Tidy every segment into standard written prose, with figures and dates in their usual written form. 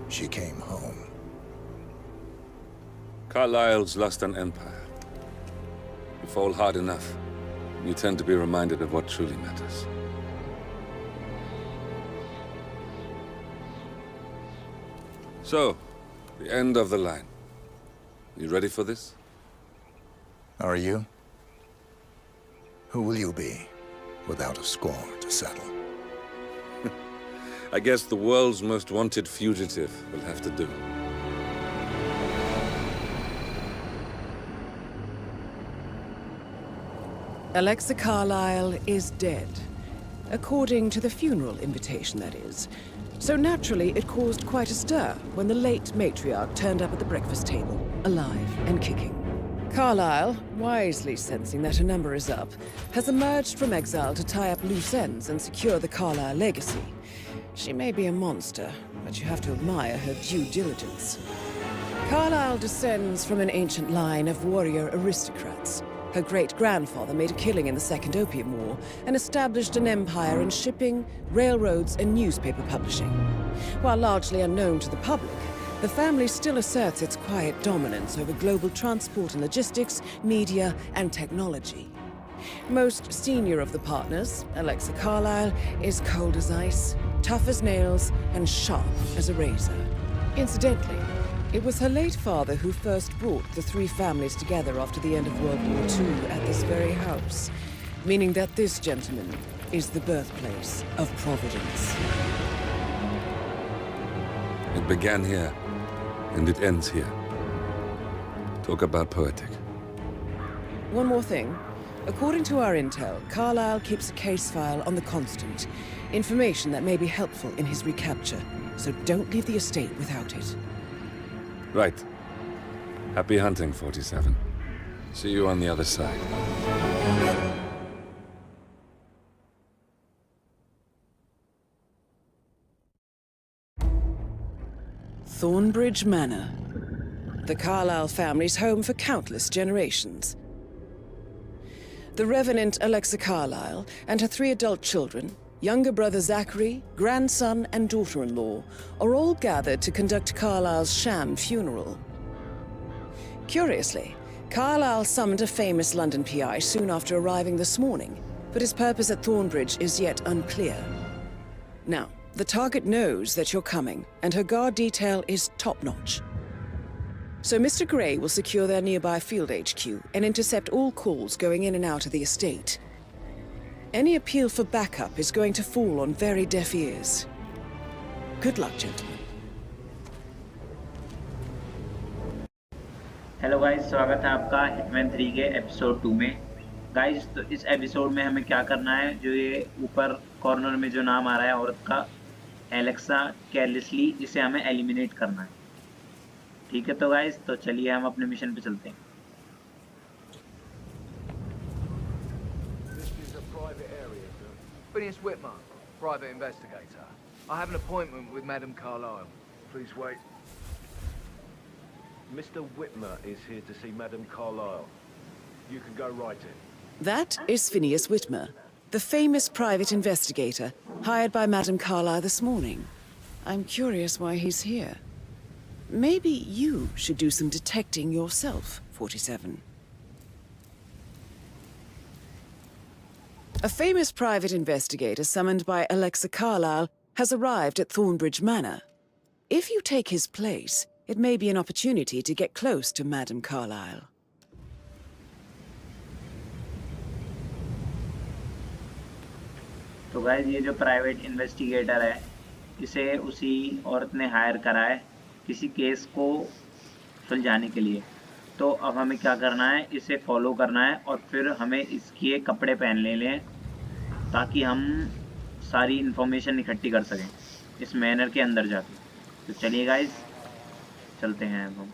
she came home. Carlyle's lost an empire. You fall hard enough, you tend to be reminded of what truly matters. So, the end of the line. You ready for this? Are you? Who will you be, without a score to settle? I guess the world's most wanted fugitive will have to do. Alexa Carlyle is dead. According to the funeral invitation, that is. So naturally, it caused quite a stir when the late matriarch turned up at the breakfast table, alive and kicking. Carlyle, wisely sensing that her number is up, has emerged from exile to tie up loose ends and secure the Carlyle legacy. She may be a monster, but you have to admire her due diligence. Carlyle descends from an ancient line of warrior aristocrats. Her great-grandfather made a killing in the Second Opium War and established an empire in shipping, railroads, and newspaper publishing. While largely unknown to the public, the family still asserts its quiet dominance over global transport and logistics, media, and technology. Most senior of the partners, Alexa Carlyle, is cold as ice, tough as nails, and sharp as a razor. Incidentally, it was her late father who first brought the three families together after the end of World War II at this very house, meaning that this gentleman is the birthplace of Providence. It began here, and it ends here. Talk about poetic. One more thing. According to our intel, Carlyle keeps a case file on the Constant. Information that may be helpful in his recapture, so don't leave the estate without it. Right. Happy hunting, 47. See you on the other side. Thornbridge Manor. The Carlyle family's home for countless generations. The Revenant Alexa Carlyle and her 3 adult children, younger brother Zachary, grandson, and daughter-in-law, are all gathered to conduct Carlyle's sham funeral. Curiously, Carlyle summoned a famous London PI soon after arriving this morning, but his purpose at Thornbridge is yet unclear. Now, the target knows that you're coming, and her guard detail is top-notch. So Mr. Gray will secure their nearby field HQ and intercept all calls going in and out of the estate. Any appeal for backup is going to fall on very deaf ears. Good luck, gentlemen. Hello guys, स्वागत है आपका hitman 3 के episode 2 में। Guys, तो इस episode में हमें क्या करना है, जो ये ऊपर कॉर्नर में जो नाम आ रहा है औरत का, एलेक्सा केयरलेसली, इसे हमें एलिमिनेट करना है। ठीक है तो गाइस, तो चलिए हम अपने मिशन पे चलते हैं। Phineas Whitmer, private investigator. I have an appointment with Madame Carlyle. Please wait. Mr. Whitmer is here to see Madame Carlyle. You can go right in. That is Phineas Whitmer, the famous private investigator hired by Madame Carlyle this morning. I'm curious why he's here. Maybe you should do some detecting yourself, 47. A famous private investigator summoned by Alexa Carlyle has arrived at Thornbridge Manor. If you take his place, it may be an opportunity to get close to Madame Carlyle. तो guys, ये जो private investigator है, इसे उसी औरत ने higher करा है किसी केस को सुलझाने के लिए। तो अब हमें क्या करना है, इसे फॉलो करना है और फिर हमें इसके कपड़े पहन लें ताकि हम सारी इन्फॉर्मेशन इकट्ठी कर सकें इस मैनर के अंदर जाके। तो चलिए गाइस, चलते हैं अब हम।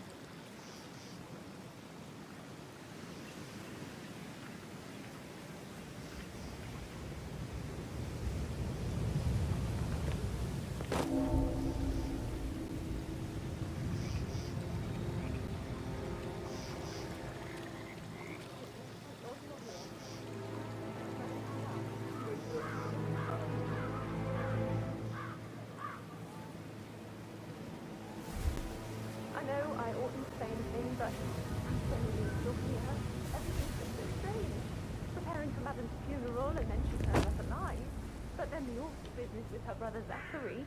and the awful business with her brother Zachary,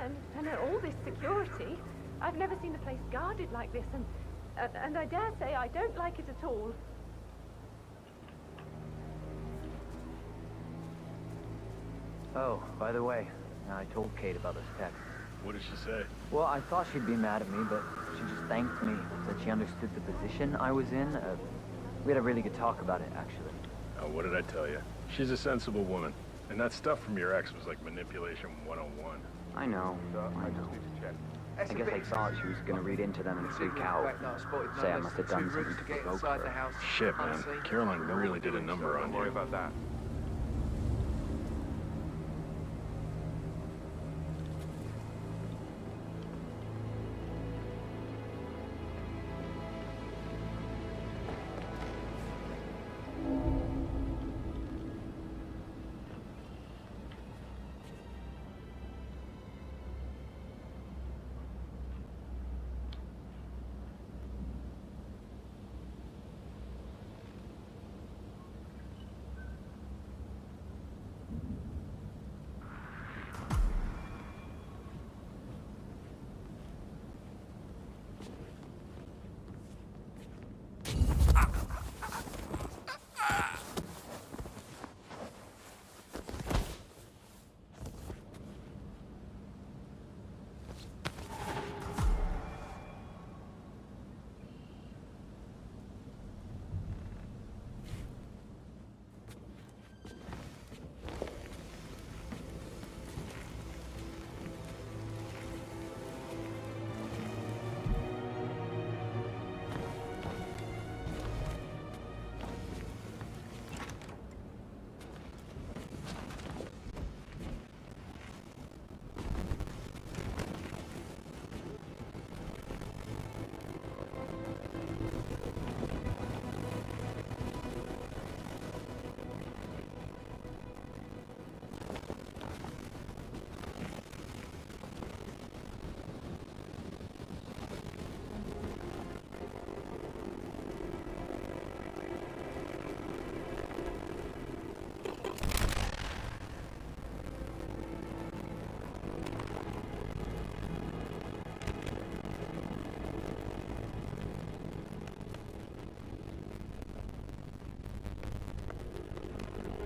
and all this security. I've never seen the place guarded like this, and I dare say I don't like it at all. Oh, by the way, I told Kate about this text. What did she say? Well, I thought she'd be mad at me, but she just thanked me, said she understood the position I was in. We had a really good talk about it, actually. Oh, what did I tell you? She's a sensible woman. And that stuff from your ex was like manipulation 101. I know. I just need to check. I guess I thought she was going to read into them and freak out. Say I must have done something to provoke her. Shit, man. Caroline really did a number on you. Worry about that.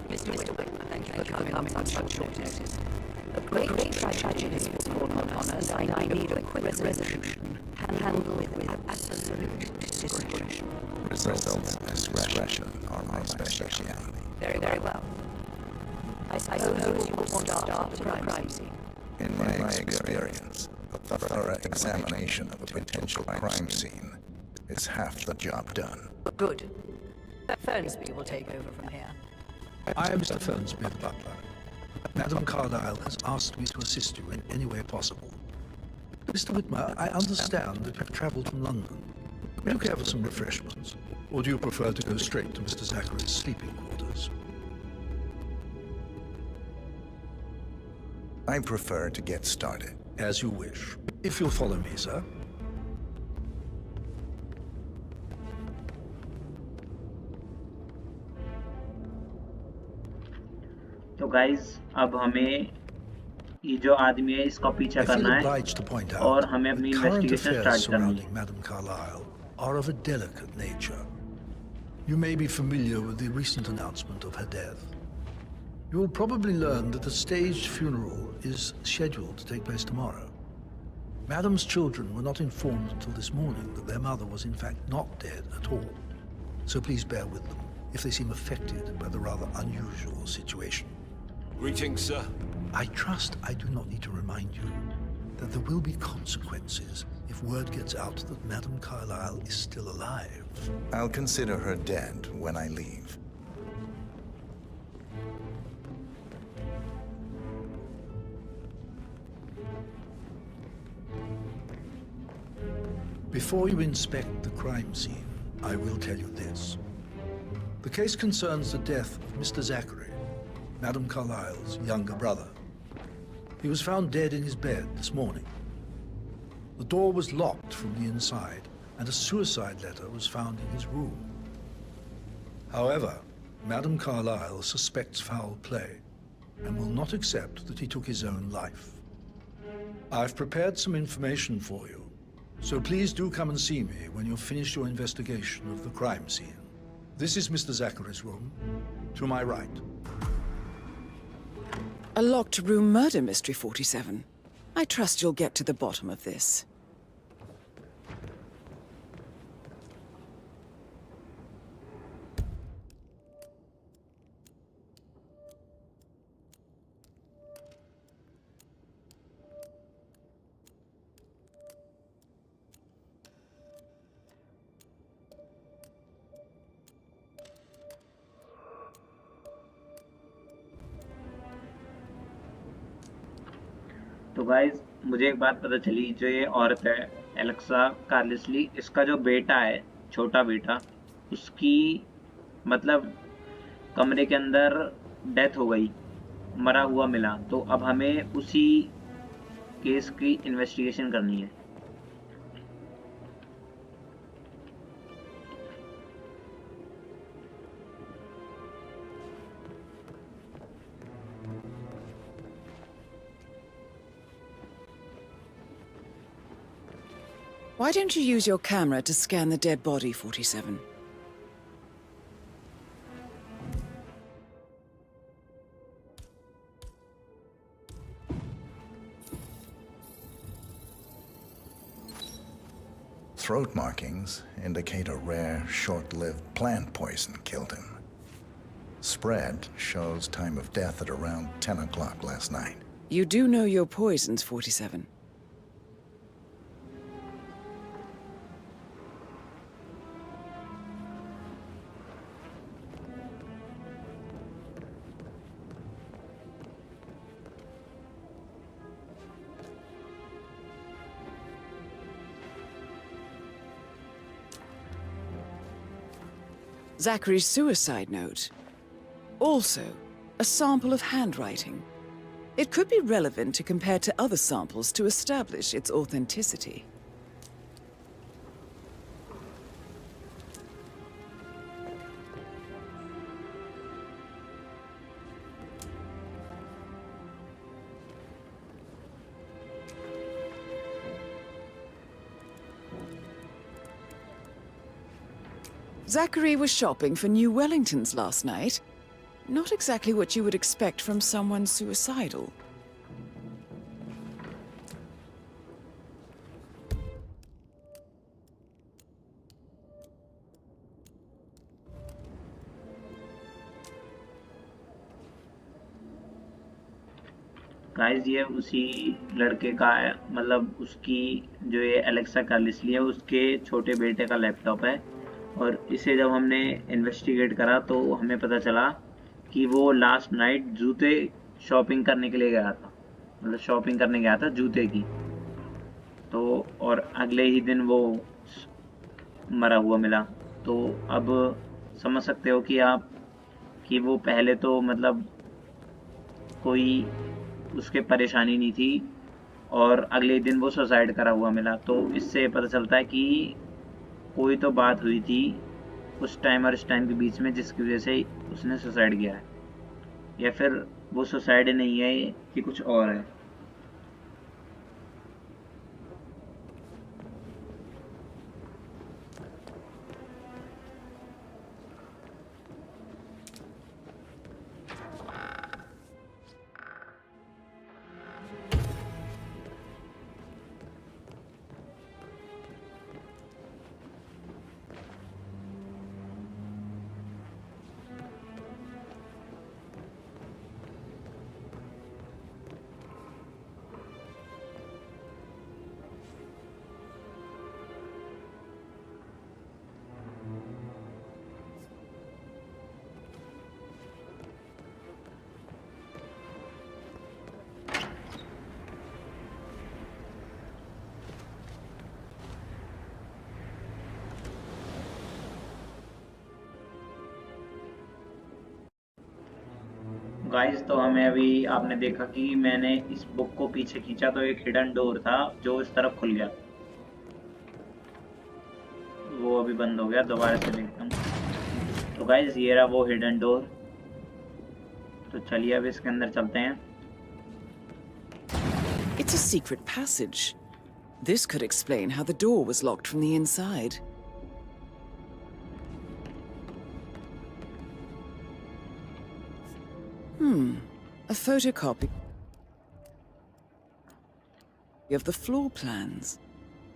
Mr. Whitman, thank you for coming on such short notice. A great tragedy has fallen on us, and I need a quick resolution, handled with absolute discretion. Results and discretion are my specialty. Very, very well. I suppose you will want to start the crime scene. In my experience, a thorough examination of a potential crime scene is half the job done. Good. Fernsby will take over from here. I am Mr. Fernsby, the butler. Madam Carlyle has asked me to assist you in any way possible. Mr. Whitmer, I understand that you have travelled from London. Would you care for some refreshments? Or do you prefer to go straight to Mr. Zachary's sleeping quarters? I prefer to get started. As you wish. If you'll follow me, sir. तो guys अब हमें ये जो आदमी है इसका पीछा करना है और हमें अपनी इन्वेस्टिगेशन स्टार्ट करनी है. Madam Carlyle are of a delicate nature. You may be familiar with the recent announcement of her death. You will probably learn that the staged funeral is scheduled to take place tomorrow. Madam's children were not informed until this morning that their mother was in fact not dead at all. So please bear with them if they seem affected by the rather unusual situation. Greetings, sir. I trust I do not need to remind you that there will be consequences if word gets out that Madam Carlyle is still alive. I'll consider her dead when I leave. Before you inspect the crime scene, I will tell you this. The case concerns the death of Mr. Zachary, Madam Carlyle's younger brother. He was found dead in his bed this morning. The door was locked from the inside, and a suicide letter was found in his room. However, Madam Carlyle suspects foul play. and will not accept that he took his own life. I've prepared some information for you, so please do come and see me when you've finished your investigation of the crime scene. This is Mr. Zachary's room, to my right. A locked room murder mystery, 47. I trust you'll get to the bottom of this. तो guys मुझे एक बात पता चली, जो ये औरत है एलेक्सा कार्लिसली, इसका जो बेटा है, छोटा बेटा, उसकी मतलब कमरे के अंदर डेथ हो गई, मरा हुआ मिला। तो अब हमें उसी केस की इन्वेस्टिगेशन करनी है। Why don't you use your camera to scan the dead body, 47? Throat markings indicate a rare, short-lived plant poison killed him. Spread shows time of death at around 10 o'clock last night. You do know your poisons, 47. Zachary's suicide note. Also, a sample of handwriting. It could be relevant to compare to other samples to establish its authenticity. Zachary was shopping for new Wellingtons last night. Not exactly what you would expect from someone suicidal. Guys ये उसी लड़के का है, मतलब उसकी जो ये Alexa कार्लिसली है उसके छोटे बेटे का लैपटॉप है। और इसे जब हमने इन्वेस्टिगेट करा तो हमें पता चला कि वो लास्ट नाइट जूते शॉपिंग करने के लिए गया था, मतलब शॉपिंग करने गया था जूते की। तो और अगले ही दिन वो मरा हुआ मिला। तो अब समझ सकते हो कि आप कि वो पहले तो मतलब कोई उसके परेशानी नहीं थी और अगले दिन वो सुसाइड करा हुआ मिला। तो इससे पता चलता है कि कोई तो बात हुई थी उस टाइम और इस टाइम के बीच में जिसकी वजह से उसने सुसाइड किया है, या फिर वो सुसाइड नहीं है कि कुछ और है। गाइस तो हमें अभी आपने देखा कि मैंने इस बुक को पीछे खींचा तो एक हिडन डोर था जो इस तरफ खुल गया, वो अभी बंद हो गया। दोबारा से देखता हूँ। तो गाइस ये रहा वो हिडन डोर। तो तो चलिए अब इसके अंदर चलते हैं। It's a secret passage. This could explain how the door was locked from the inside. A photocopy of the floor plans.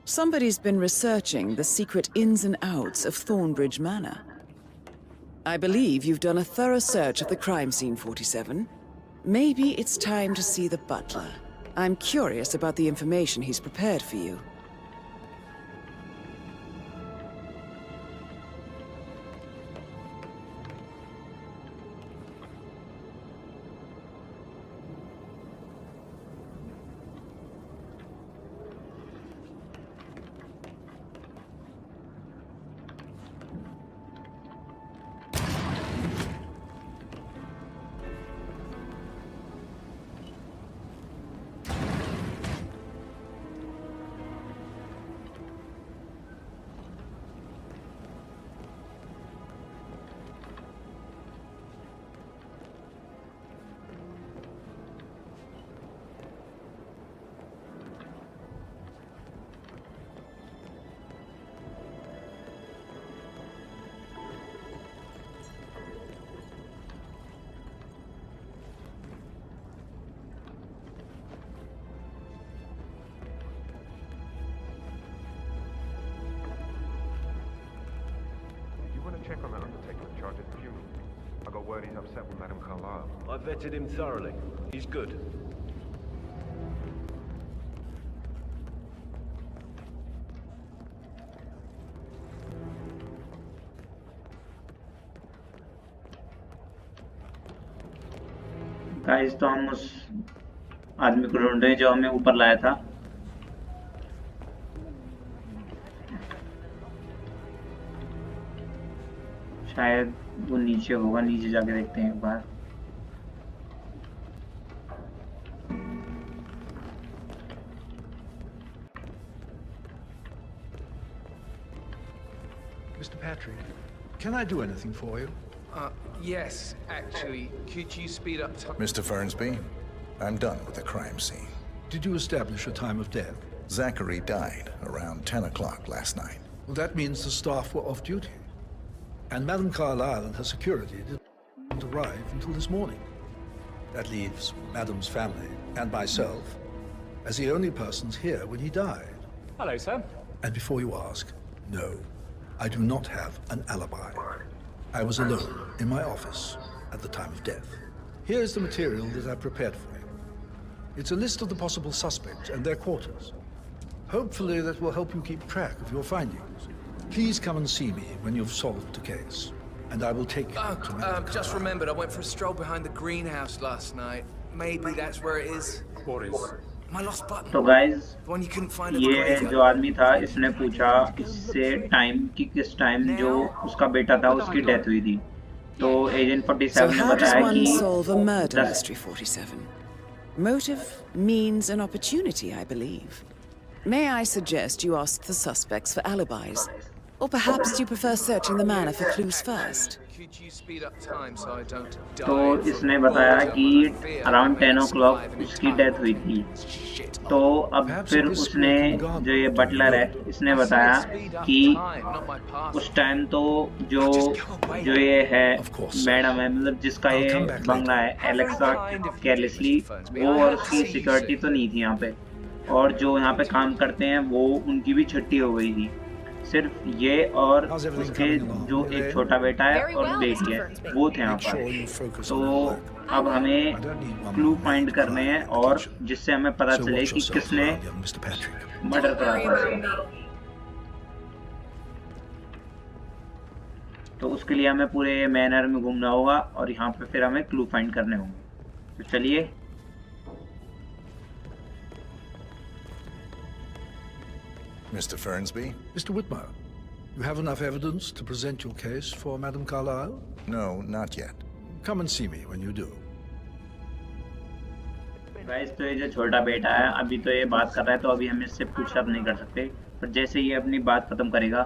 Somebody's been researching the secret ins and outs of Thornbridge Manor. I believe you've done a thorough search of the crime scene, 47. Maybe it's time to see the butler. I'm curious about the information he's prepared for you. Check on that undertaker in charge of the funeral. I got word he's upset with Madame Carlyle. I vetted him thoroughly. He's good. Guys तो हम उस आदमी को ढूंढ रहे हैं जो हमें ऊपर लाया था। शायद वो नीचे होगा, नीचे जाके देखते हैं एक बार। Mr. Patrick, can I do anything for you? Yes, actually. Could you speed up time? Mr. Fernsby, I'm done with the crime scene. Did you establish a time of death? Zachary died around 10 o'clock last night. Well, that means the staff were off duty. And Madame Carlyle and her security didn't arrive until this morning. That leaves Madame's family and myself as the only persons here when he died. Hello, sir. And before you ask, no, I do not have an alibi. I was alone in my office at the time of death. Here is the material that I prepared for you. It's a list of the possible suspects and their quarters. Hopefully that will help you keep track of your findings. Please come and see me when you've solved the case, and I will take you to Madame Just Carlyle. remembered, I went for a stroll behind the greenhouse last night. Maybe that's where it is. What is? My lost button. तो guys The one you couldn't find at the ये graveyard. जो आदमी था इसने पूछा इससे time कि किस टाइम जो उसका बेटा था उसकी डेथ हुई थी। तो एजेंट 47 So ने how does बताया one कि solve a murder 10 mystery, 47? Motive, means, and opportunity, I believe. May I suggest you ask the suspects for alibis? Or perhaps you prefer searching the manor for clues first? Could you speed up time so I don't die? तो इसने बताया कि around 10 o'clock उसकी death हुई थी। तो अब फिर उसने जो ये बटलर है इसने बताया कि उस टाइम तो जो ये है मैडम है मतलब जिसका ये बंगला है एलेक्सा केयरलेसली वो और उसकी सिक्योरिटी तो नहीं थी यहाँ पे और जो यहाँ पे काम करते हैं वो उनकी भी छुट्टी हो गई थी। सिर्फ ये और उसके जो एक छोटा बेटा है और बेटी है वो थे यहाँ पर। तो अब हमें क्लू फाइंड करने हैं और जिससे हमें पता चले कि किसने मर्डर करा था। तो उसके लिए हमें पूरे मैनर में घूमना होगा और यहाँ पे फिर हमें क्लू फाइंड करने होंगे। तो चलिए Mr. Fernsby? Mr. Whitmer, you have enough evidence to present your case for Madame Carlyle? No, not yet. Come and see me when you do. Guys तो ये जो छोटा बेटा है अभी तो ये बात कर रहा है तो अभी हम इससे पूछताछ नहीं कर सकते पर जैसे ये अपनी बात खत्म करेगा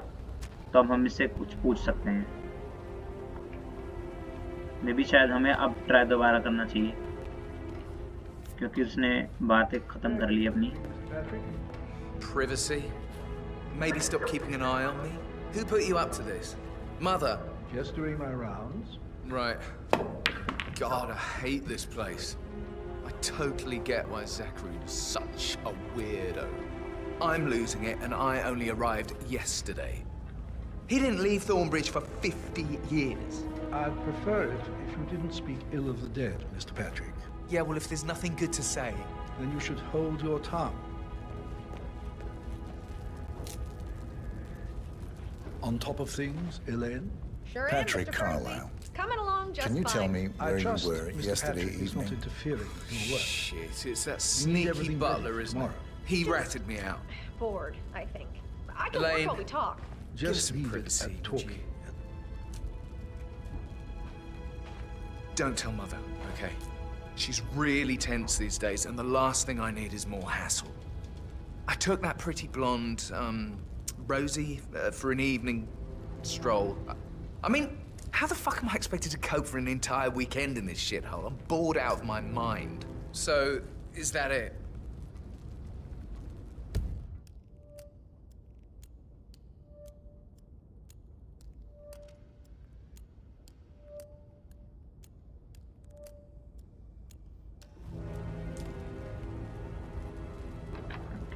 तो हम इससे कुछ पूछ सकते हैं। मे भी शायद हमें अब ट्राई दोबारा करना चाहिए क्योंकि उसने बातें खत्म कर ली अपनी। Privacy? Maybe stop keeping an eye on me? Who put you up to this? Mother? Just doing my rounds. Right. God, I hate this place. I totally get why Zachary was such a weirdo. I'm losing it, and I only arrived yesterday. He didn't leave Thornbridge for 50 years. I'd prefer it if you didn't speak ill of the dead, Mr. Patrick. Yeah, well, if there's nothing good to say... Then you should hold your tongue. On top of things, Elaine? Sure Patrick am, Mr. Carlisle. Coming along just Can you fine. tell me where you were Mr. yesterday Patrick is not evening? interfering with your work. Shit, it's that You need sneaky everything butler, ready isn't it? tomorrow. He ratted me out. Bored, I think. I can Elaine. work while we talk. Just some leave it privacy, at would talking. you? Don't tell Mother, okay? She's really tense these days, and the last thing I need is more hassle. I took that pretty blonde, Rosie, for an evening stroll. I mean, how the fuck am I expected to cope for an entire weekend in this shithole? I'm bored out of my mind. So, is that it?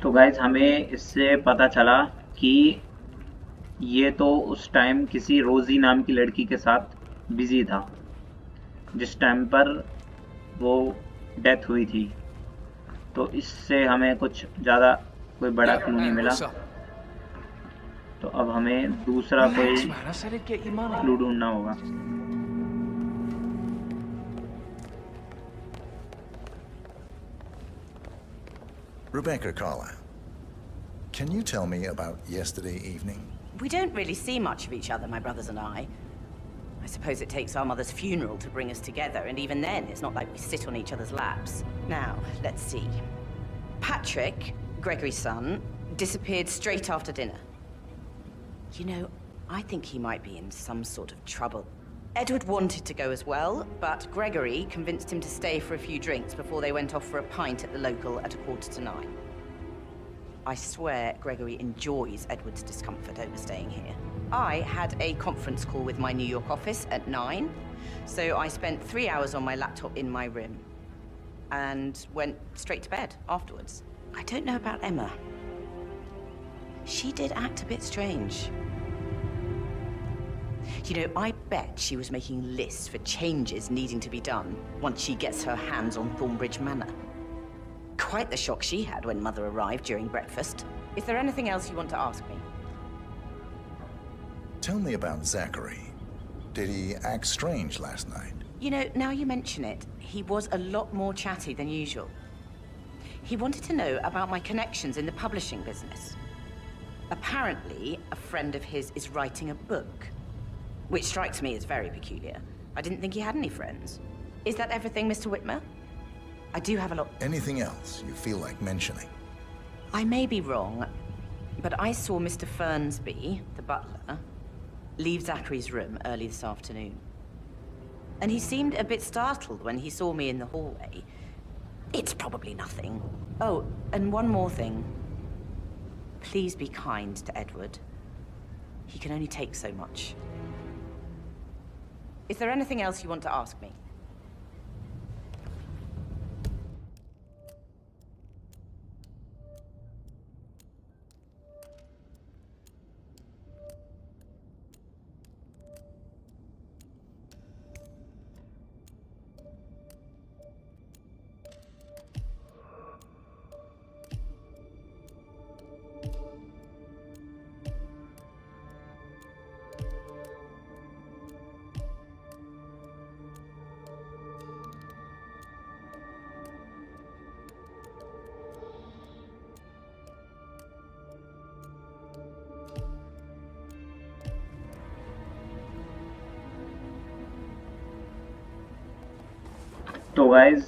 तो guys हमें इससे पता चला कि ये तो उस time किसी रोजी नाम की लड़की के साथ बिजी था जिस टाइम पर वो डेथ हुई थी। तो इससे हमें कुछ ज़्यादा कोई बड़ा क्लू नहीं मिला। तो अब हमें दूसरा कोई क्लू ढूंढना होगा। Rebecca Carlisle, can you tell me about yesterday evening? We don't really see much of each other, my brothers and I. I suppose it takes our mother's funeral to bring us together, and even then, it's not like we sit on each other's laps. Now, let's see. Patrick, Gregory's son, disappeared straight after dinner. You know, I think he might be in some sort of trouble. Edward wanted to go as well, but Gregory convinced him to stay for a few drinks before they went off for a pint at the local at 8:45. I swear Gregory enjoys Edward's discomfort over staying here. I had a conference call with my New York office at 9, so I spent 3 hours on my laptop in my room and went straight to bed afterwards. I don't know about Emma. She did act a bit strange. You know, I bet she was making lists for changes needing to be done once she gets her hands on Thornbridge Manor. Quite the shock she had when Mother arrived during breakfast. Is there anything else you want to ask me? Tell me about Zachary. Did he act strange last night? You know, now you mention it, he was a lot more chatty than usual. He wanted to know about my connections in the publishing business. Apparently, a friend of his is writing a book, which strikes me as very peculiar. I didn't think he had any friends. Is that everything, Mr. Whitmer? I do have a lot... Anything else you feel like mentioning? I may be wrong, but I saw Mr. Fernsby, the butler, leave Zachary's room early this afternoon. And he seemed a bit startled when he saw me in the hallway. It's probably nothing. Oh, and one more thing. Please be kind to Edward. He can only take so much. Is there anything else you want to ask me? तो guys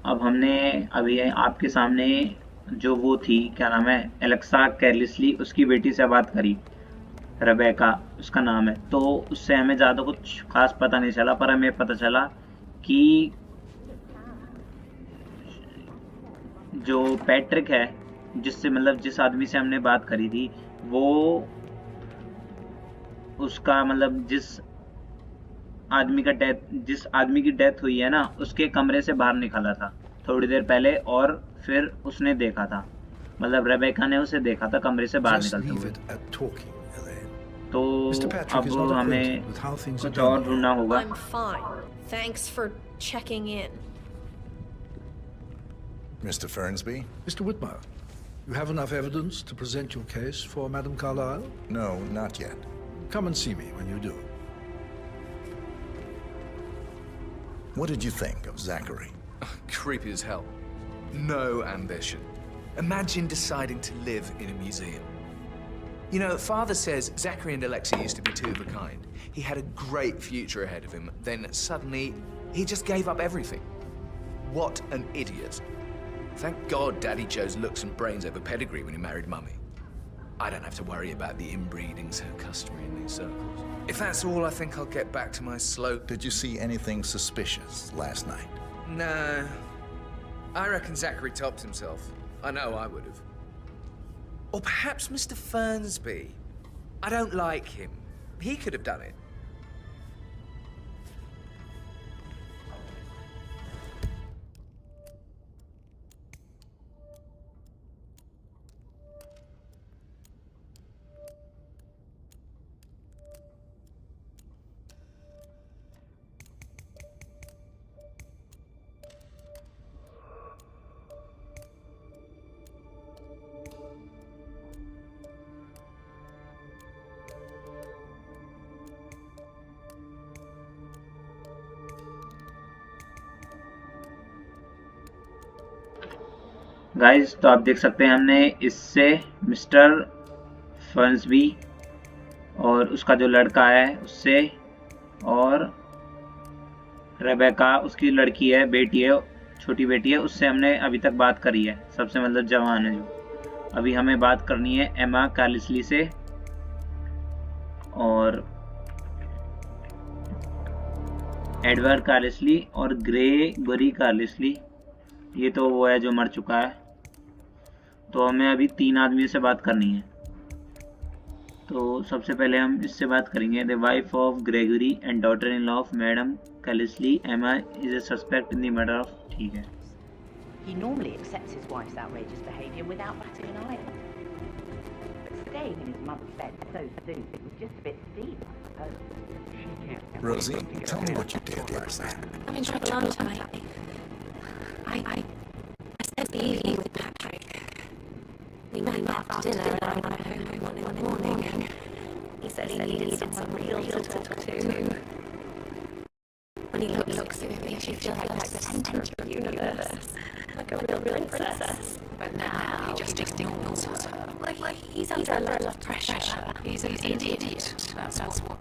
अब हमने अभी आपके सामने जो वो थी क्या नाम है एलेक्सा केयरलेसली उसकी बेटी से बात करी रेबेका उसका नाम है। तो उससे हमें ज़्यादा कुछ खास पता नहीं चला, पर हमें पता चला कि जो पैट्रिक है, जिससे मतलब जिस आदमी से हमने बात करी थी, वो उसका मतलब जिस आदमी की डेथ हुई है ना, उसके कमरे से बाहर निकला था थोड़ी देर पहले, और फिर उसने देखा था, मतलब रेबेका ने उसे देखा था कमरे से बाहर निकलते हुए। तो अब हमें कुछ और ढूंढना होगा। I'm fine. Thanks for checking in. Mr. Fernsby? Mr. Whitmer, you have enough evidence to present your case for Madame Carlyle? No, not yet. Come and see me when you do. What did you think of Zachary? Creepy as hell. No ambition. Imagine deciding to live in a museum. You know, Father says Zachary and Alexei used to be two of a kind. He had a great future ahead of him, then suddenly he just gave up everything. What an idiot. Thank God Daddy chose looks and brains over pedigree when he married Mummy. I don't have to worry about the inbreeding so customary in these circles. If that's all, I think I'll get back to my slow... Did you see anything suspicious last night? No. I reckon Zachary topped himself. I know I would have. Or perhaps Mr. Fernsby. I don't like him. He could have done it. Guys, तो आप देख सकते हैं हमने इससे mister फर्न्सबी और उसका जो लड़का है उससे, और रेबेका उसकी लड़की है, बेटी है, छोटी बेटी है, उससे हमने अभी तक बात करी है। सबसे मतलब जवान है जो। अभी हमें बात करनी है एमा कार्लिसली से, और एडवर्ड कार्लिसली और ग्रेगोरी कार्लिसली, ये तो वो है जो मर चुका है। तो हमें अभी 3 आदमियों से बात करनी है। तो सबसे पहले हम इससे बात करेंगे। The wife of Gregory and daughter in law of madam Carlisle, Emma is a suspect in the murder of. ठीक है। He normally accepts his wife's outrageous behavior without batting an eyelid. But staying in his mother's bed so soon was just a bit steep, I suppose. Rosie, tell me what you did last night. I'm in trouble, aren't I? I spent the evening with Patrick. We met after dinner and I went home one morning. He said he needed someone real to talk to. When he looks at me, she feels like the center of the universe, like a real princess. But now he just ignores her. Like he's under a lot of pressure. He's an idiot. That's what.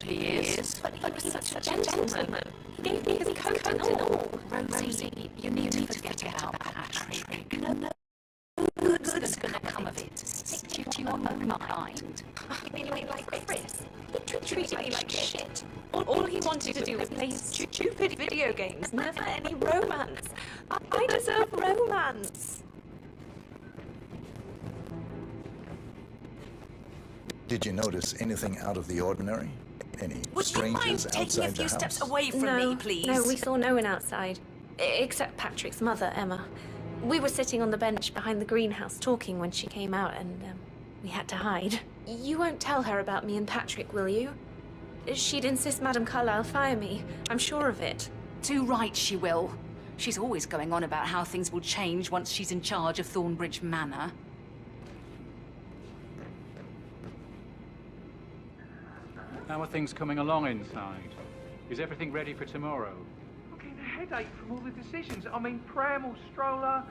He is, but he was such a gentleman. He gave me his coat and all. Rosie, you need to forget about Patrick. No good's gonna come of it. Stick to your own mind. You mean like Chris? He treated me like shit. All he wanted to do was play stupid video games. Never any romance. I deserve romance. Did you notice anything out of the ordinary? Any strangers outside the house? Taking a few steps away from me, please? No, we saw no one outside. Except Patrick's mother, Emma. We were sitting on the bench behind the greenhouse talking when she came out, and we had to hide. You won't tell her about me and Patrick, will you? She'd insist Madame Carlyle fire me. I'm sure of it. Too right she will. She's always going on about how things will change once she's in charge of Thornbridge Manor. How are things coming along inside? Is everything ready for tomorrow? I'm getting a headache from all the decisions. I mean, pram or stroller,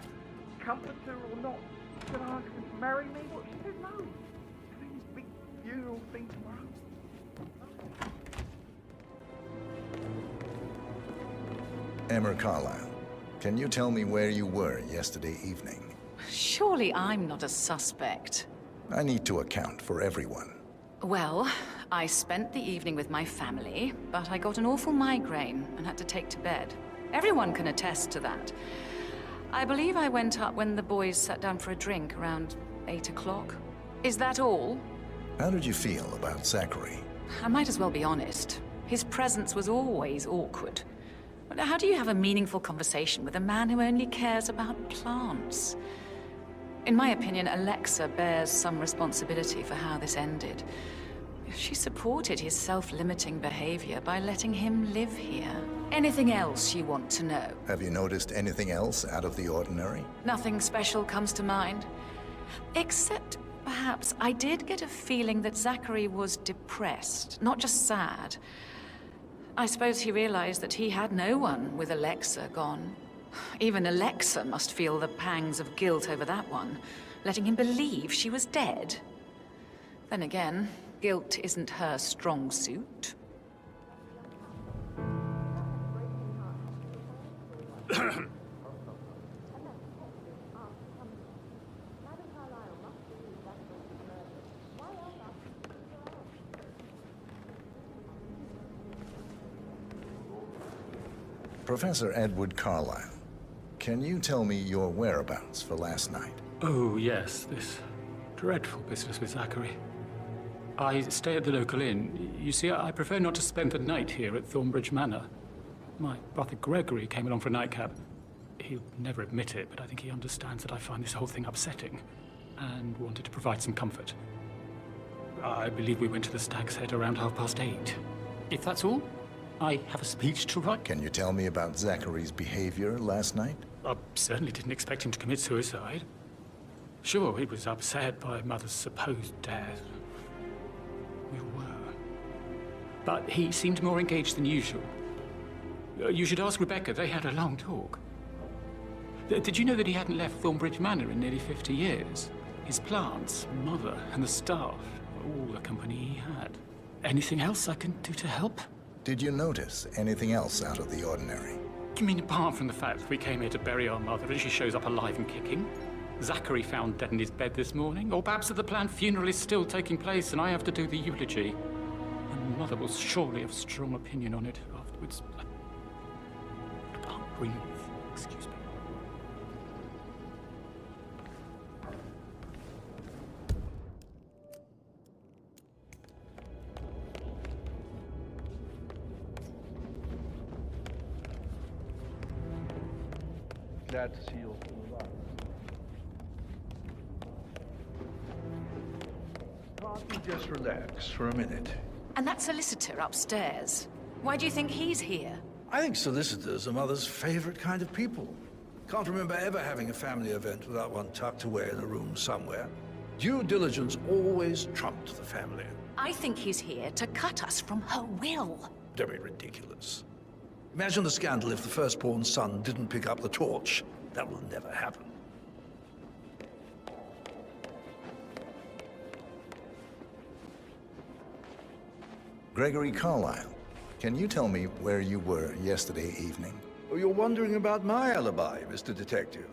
comforter or not. Can I ask her to marry me? What? She said no. I mean, this big funeral thing tomorrow. Emmer Carlisle, can you tell me where you were yesterday evening? Surely I'm not a suspect. I need to account for everyone. Well, I spent the evening with my family, but I got an awful migraine and had to take to bed. Everyone can attest to that. I believe I went up when the boys sat down for a drink around 8 o'clock. Is that all? How did you feel about Zachary? I might as well be honest. His presence was always awkward. But how do you have a meaningful conversation with a man who only cares about plants? In my opinion, Alexa bears some responsibility for how this ended. She supported his self-limiting behavior by letting him live here. Anything else you want to know? Have you noticed anything else out of the ordinary? Nothing special comes to mind. Except, perhaps, I did get a feeling that Zachary was depressed, not just sad. I suppose he realized that he had no one with Alexa gone. Even Alexa must feel the pangs of guilt over that one, letting him believe she was dead. Then again, guilt isn't her strong suit. Professor Edward Carlisle, can you tell me your whereabouts for last night? Oh, yes, this dreadful business with Zachary. I stay at the local inn. You see, I prefer not to spend the night here at Thornbridge Manor. My brother Gregory came along for a nightcap. He'll never admit it, but I think he understands that I find this whole thing upsetting and wanted to provide some comfort. I believe we went to the Stag's Head around 8:30. If that's all, I have a speech to write. Can you tell me about Zachary's behavior last night? I certainly didn't expect him to commit suicide. Sure, he was upset by Mother's supposed death. We were. But he seemed more engaged than usual. You should ask Rebecca. They had a long talk. Did you know that he hadn't left Thornbridge Manor in nearly 50 years? His plants, Mother, and the staff were all the company he had. Anything else I can do to help? Did you notice anything else out of the ordinary? You mean apart from the fact that we came here to bury our mother and she shows up alive and kicking? Zachary found dead in his bed this morning? Or perhaps that the planned funeral is still taking place and I have to do the eulogy? And Mother will surely have a strong opinion on it afterwards. I can't breathe. Excuse me. Glad to see you all alive. Can't we just relax for a minute? And that solicitor upstairs, why do you think he's here? I think solicitors are Mother's favorite kind of people. Can't remember ever having a family event without one tucked away in a room somewhere. Due diligence always trumped the family. I think he's here to cut us from her will. Don't be ridiculous. Imagine the scandal if the firstborn son didn't pick up the torch. That will never happen. Gregory Carlisle, can you tell me where you were yesterday evening? Oh, you're wondering about my alibi, Mr. Detective.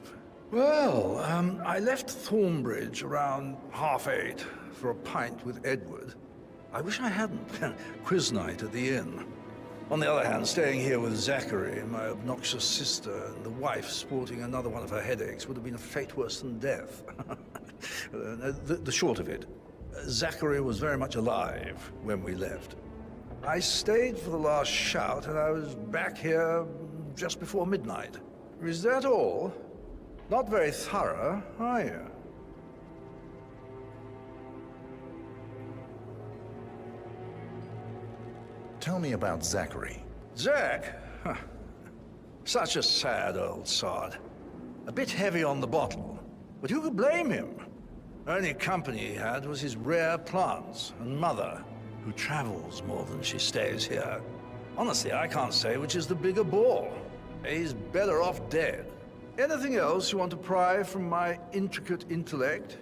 Well, I left Thornbridge around 8:30 for a pint with Edward. I wish I hadn't. Quiz night at the inn. On the other hand, staying here with Zachary, my obnoxious sister, and the wife sporting another one of her headaches would have been a fate worse than death. The short of it, Zachary was very much alive when we left. I stayed for the last shout, and I was back here just before midnight. Is that all? Not very thorough, are you? Tell me about Zachary. Zach? Huh. Such a sad old sod. A bit heavy on the bottle, but who could blame him? Only company he had was his rare plants and Mother, who travels more than she stays here. Honestly, I can't say which is the bigger ball. He's better off dead. Anything else you want to pry from my intricate intellect?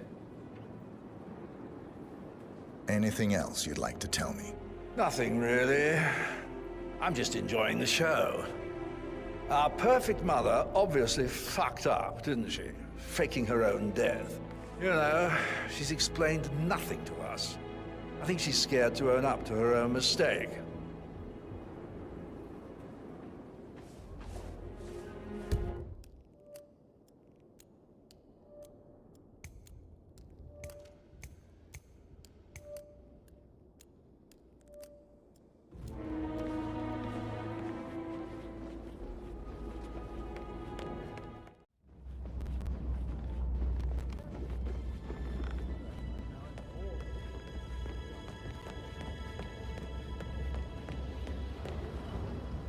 Anything else you'd like to tell me? Nothing, really. I'm just enjoying the show. Our perfect mother obviously fucked up, didn't she? Faking her own death. You know, she's explained nothing to us. I think she's scared to own up to her own mistake.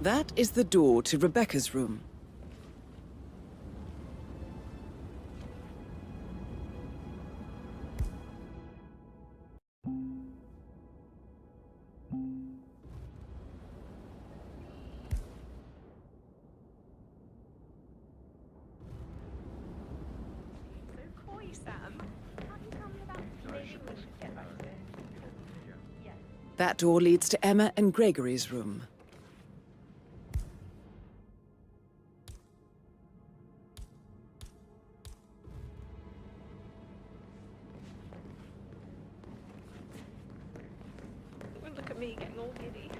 That is the door to Rebecca's room. That door leads to Emma and Gregory's room. Look at me getting all giddy.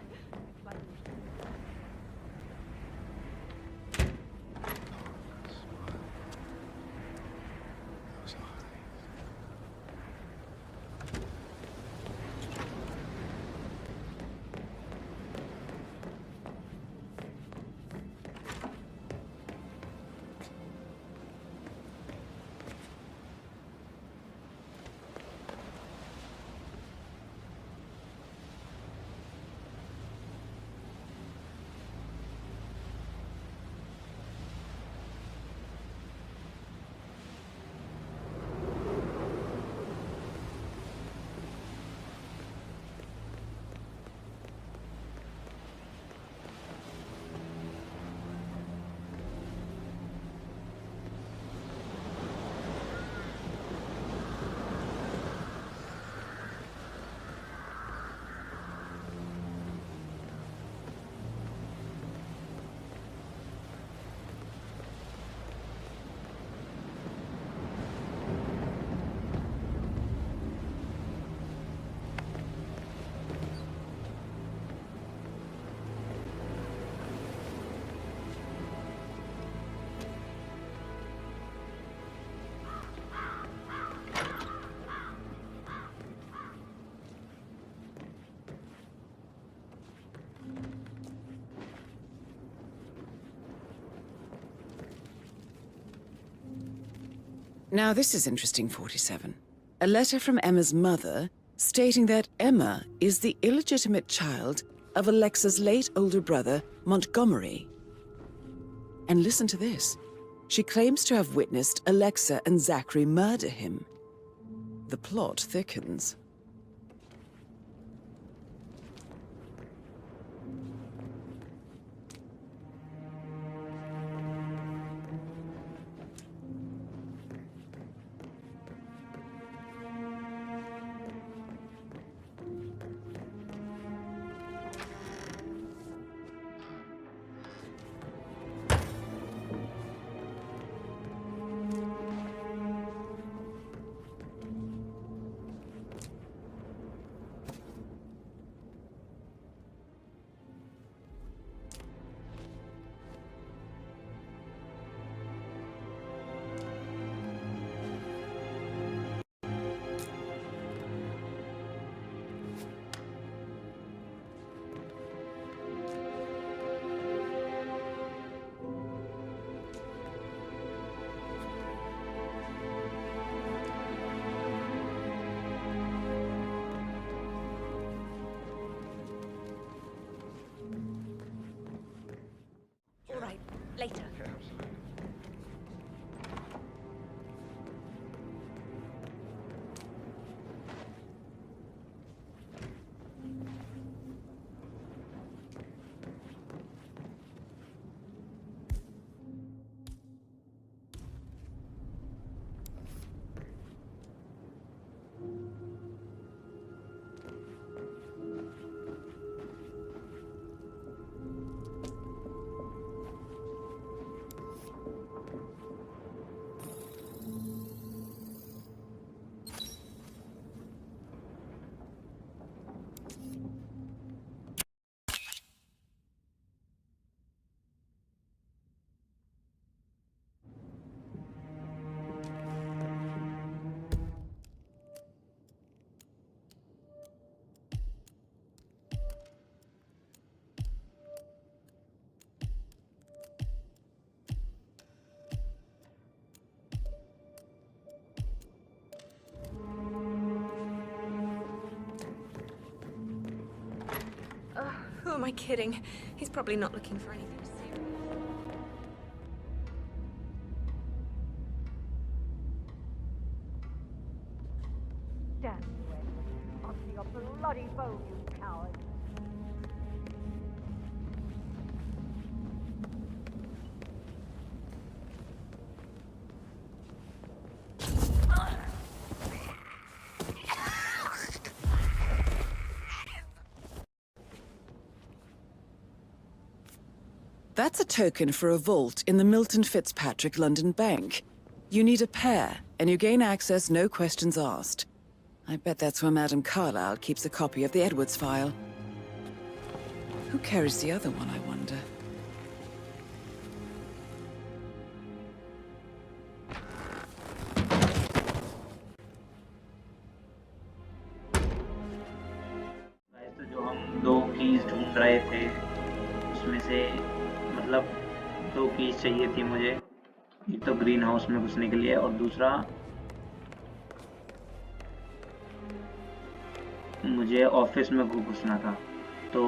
Now this is interesting, 47. A letter from Emma's mother stating that Emma is the illegitimate child of Alexa's late older brother, Montgomery. And listen to this. She claims to have witnessed Alexa and Zachary murder him. The plot thickens. All right, later. Who am I kidding? He's probably not looking for anything serious. Damn you, Ed. Onto your bloody boat, you coward. That's a token for a vault in the Milton Fitzpatrick London Bank. You need a pair, and you gain access no questions asked. I bet that's where Madame Carlyle keeps a copy of the Edwards file. Who carries the other one, I wonder? तो जो हम दो keys ढूंढ रहे थे उसमें से मतलब दो कीज चाहिए थी मुझे, एक तो ग्रीन हाउस में घुसने के लिए और दूसरा मुझे ऑफिस में घुसना था। तो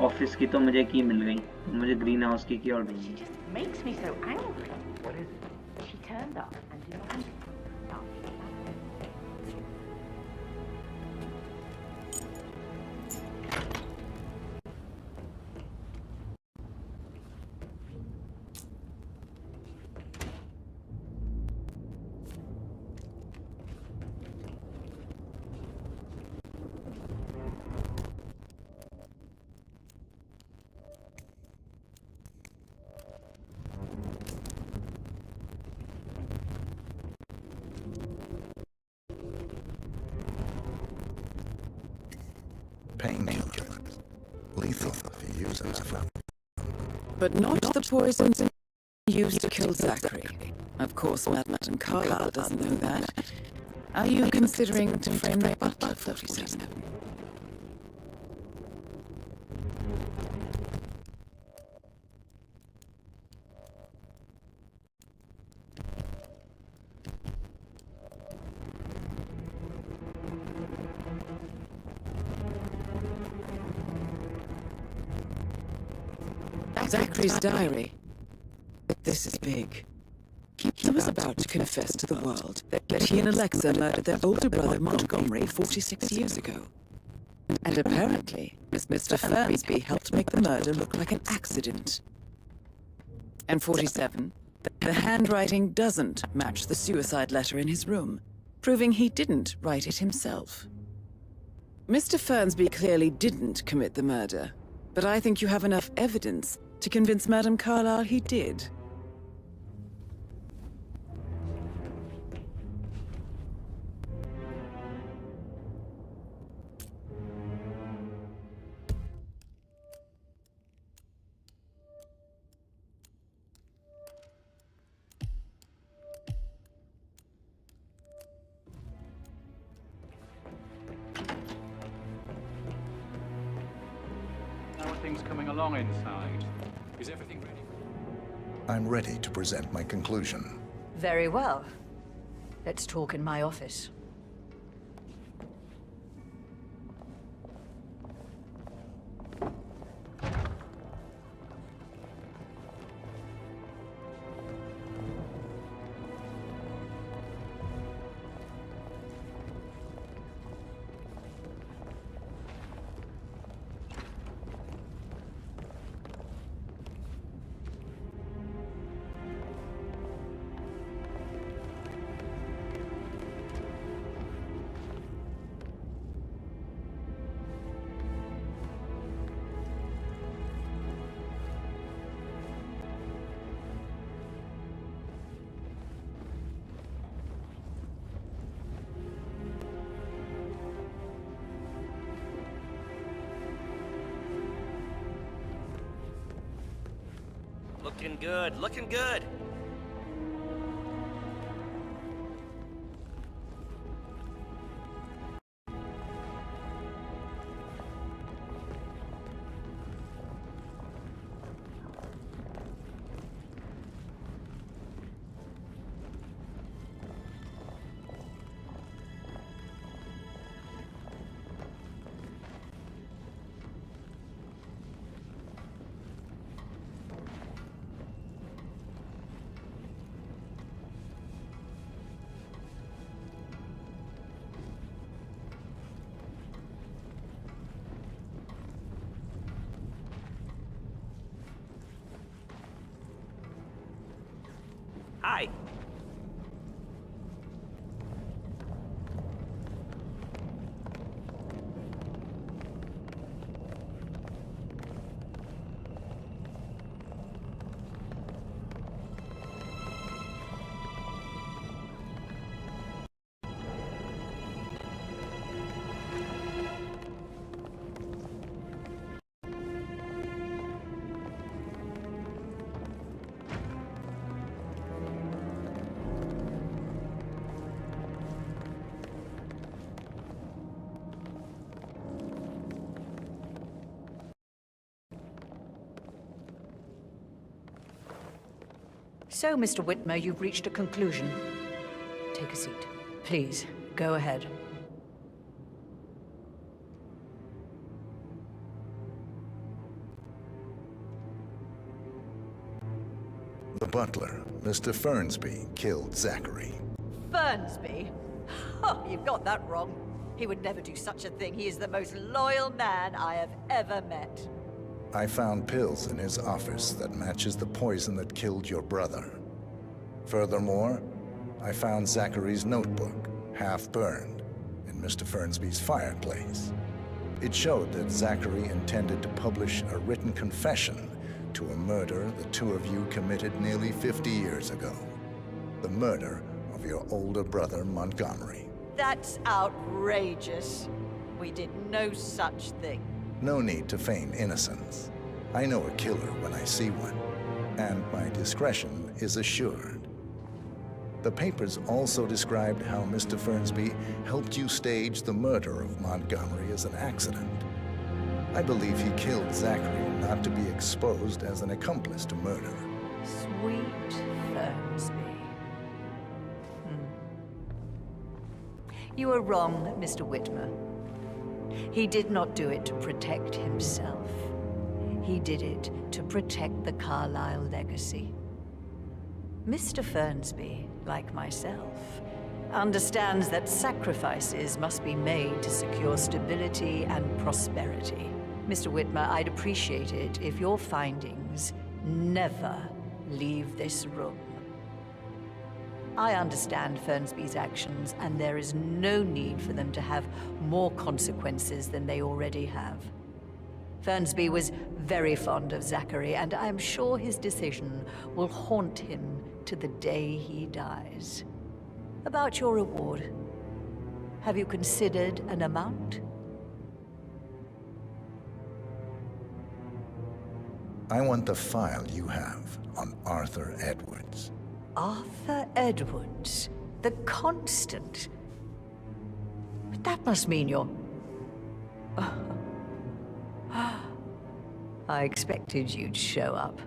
ऑफिस की तो मुझे की मिल गई, मुझे ग्रीन हाउस की और नहीं। Makes me so angry. What is it? She turned up and demanded stuff. Painkillers. Lethal if you use enough. But not the poisons used to kill Zachary. Of course, Madame Carlyle doesn't know that. Are you considering to frame the butler, 47? Zachary's diary. This is big. He was about to confess to the world that he and Alexa murdered their older brother Montgomery 46 years ago. And apparently, Mr. Fernsby helped make the murder look like an accident. And 47, the handwriting doesn't match the suicide letter in his room, proving he didn't write it himself. Mr. Fernsby clearly didn't commit the murder, but I think you have enough evidence to convince Madame Carlyle he did. How are things coming along inside? Is everything ready? I'm ready to present my conclusion. Very well. Let's talk in my office. Looking good, looking good. die! So, Mr. Whitmer, you've reached a conclusion. Take a seat. Please, go ahead. The butler, Mr. Fernsby, killed Zachary. Fernsby? Oh, you've got that wrong. He would never do such a thing. He is the most loyal man I have ever met. I found pills in his office that matches the poison that killed your brother. Furthermore, I found Zachary's notebook, half burned, in Mr. Fernsby's fireplace. It showed that Zachary intended to publish a written confession to a murder the two of you committed nearly 50 years ago. The murder of your older brother, Montgomery. That's outrageous. We did no such thing. No need to feign innocence. I know a killer when I see one, and my discretion is assured. The papers also described how Mr. Fernsby helped you stage the murder of Montgomery as an accident. I believe he killed Zachary not to be exposed as an accomplice to murder. Sweet Fernsby. You are wrong, Mr. Whitmer. He did not do it to protect himself. He did it to protect the Carlyle legacy. Mr. Fernsby, like myself, understands that sacrifices must be made to secure stability and prosperity. Mr. Whitmer, I'd appreciate it if your findings never leave this room. I understand Fernsby's actions, and there is no need for them to have more consequences than they already have. Fernsby was very fond of Zachary, and I am sure his decision will haunt him to the day he dies. About your reward, have you considered an amount? I want the file you have on Arthur Edwards. Arthur Edwards, the Constant. But that must mean you're... I expected you'd show up.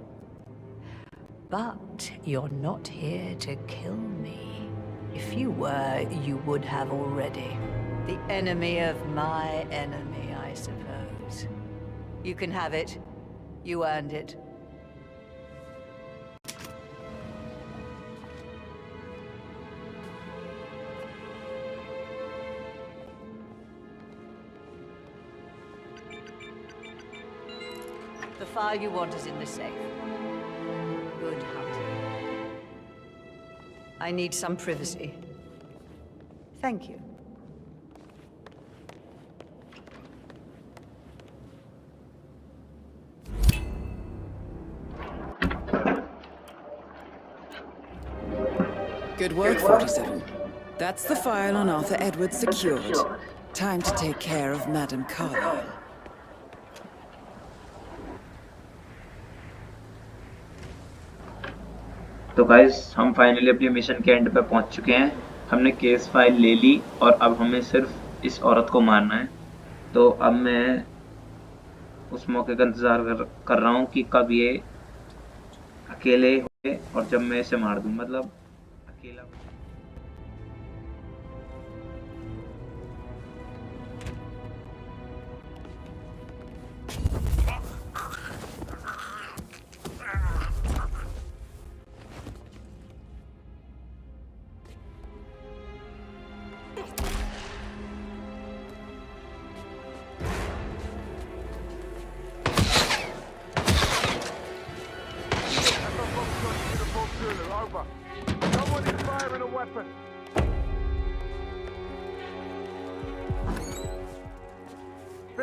But you're not here to kill me. If you were, you would have already. The enemy of my enemy, I suppose. You can have it. You earned it. The file you want is in the safe. Good hunting. I need some privacy. Thank you. Good work, 47. That's the file on Arthur Edwards secured. Time to take care of Madame Carlyle. तो guys हम finally अपनी mission के and पे पहुंच चुके हैं। हमने case file ले ली और अब हमें सिर्फ इस औरत को मारना है। तो अब मैं उस मौके का इंतज़ार कर रहा हूँ कि कब ये अकेले होंगे और जब मैं इसे मार दूँ, मतलब अकेला। Over.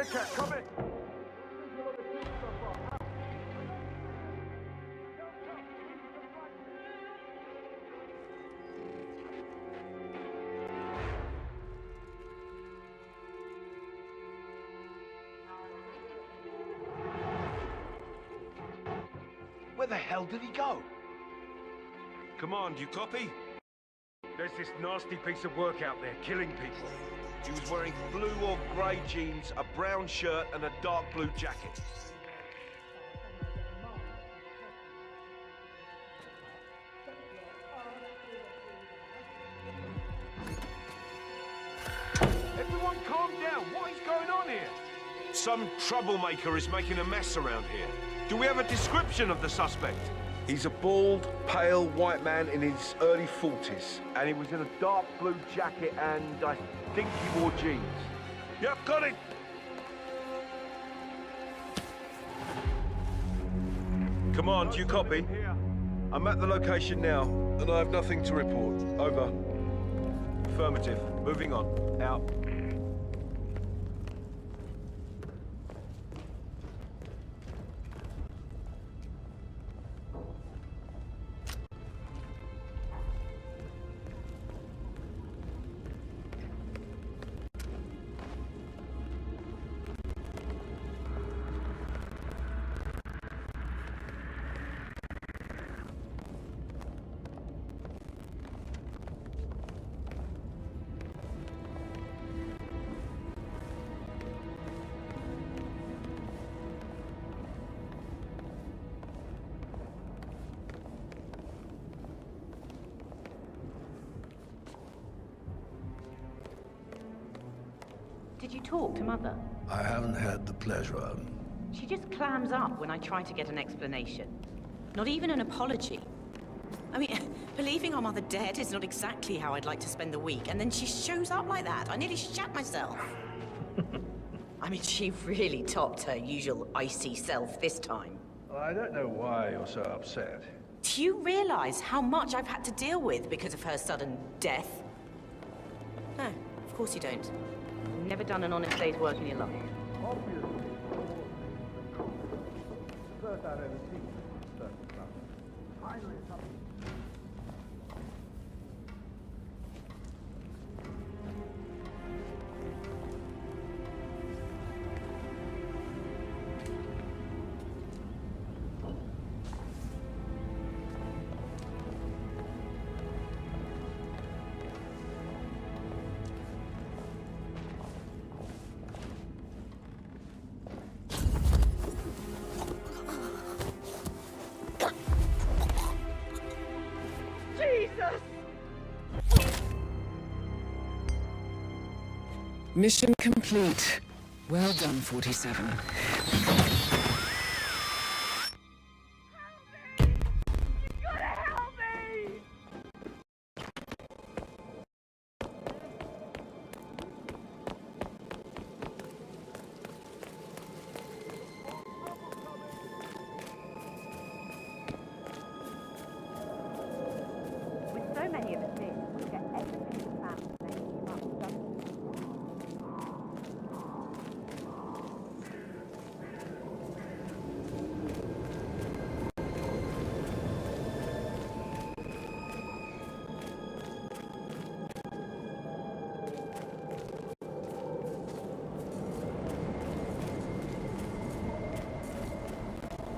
Vicar, come in. Where the hell did he go? Command, you copy? There's this nasty piece of work out there, killing people. He was wearing blue or grey jeans, a brown shirt and a dark blue jacket. Everyone calm down. What is going on here? Some troublemaker is making a mess around here. Do we have a description of the suspect? He's a bald, pale white man in his early 40s. And he was in a dark blue jacket and I think he wore jeans. Yep, got it! Command, you copy? I'm at the location now and I have nothing to report. Over. Affirmative. Moving on. Out. Did you talk to Mother? I haven't had the pleasure. She just clams up when I try to get an explanation. Not even an apology. I mean, believing our mother dead is not exactly how I'd like to spend the week, and then she shows up like that. I nearly shat myself. I mean, she really topped her usual icy self this time. Well, I don't know why you're so upset. Do you realize how much I've had to deal with because of her sudden death? No, of course you don't. You've never done an honest day's work in your life. Obviously. First I've ever seen finally something. Mission complete. Well done, 47. With so many of us in, we get everything found to make him up, don't we?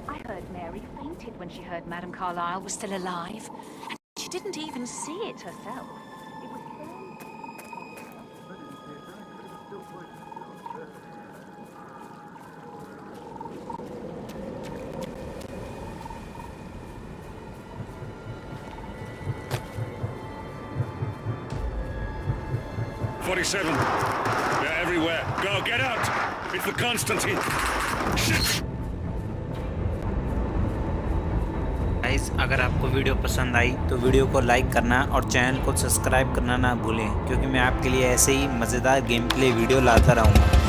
I heard Mary fainted when she heard Madame Carlyle was still alive. And she didn't even see it herself. It was "47. They're everywhere. Go, get out! It's the Constantine. Shit! Guys, अगर आपको video पसंद आई तो video को like करना और channel को subscribe करना ना भूलें, क्योंकि मैं आपके लिए ऐसे ही मज़ेदार गेम प्ले वीडियो लाता रहूँगा।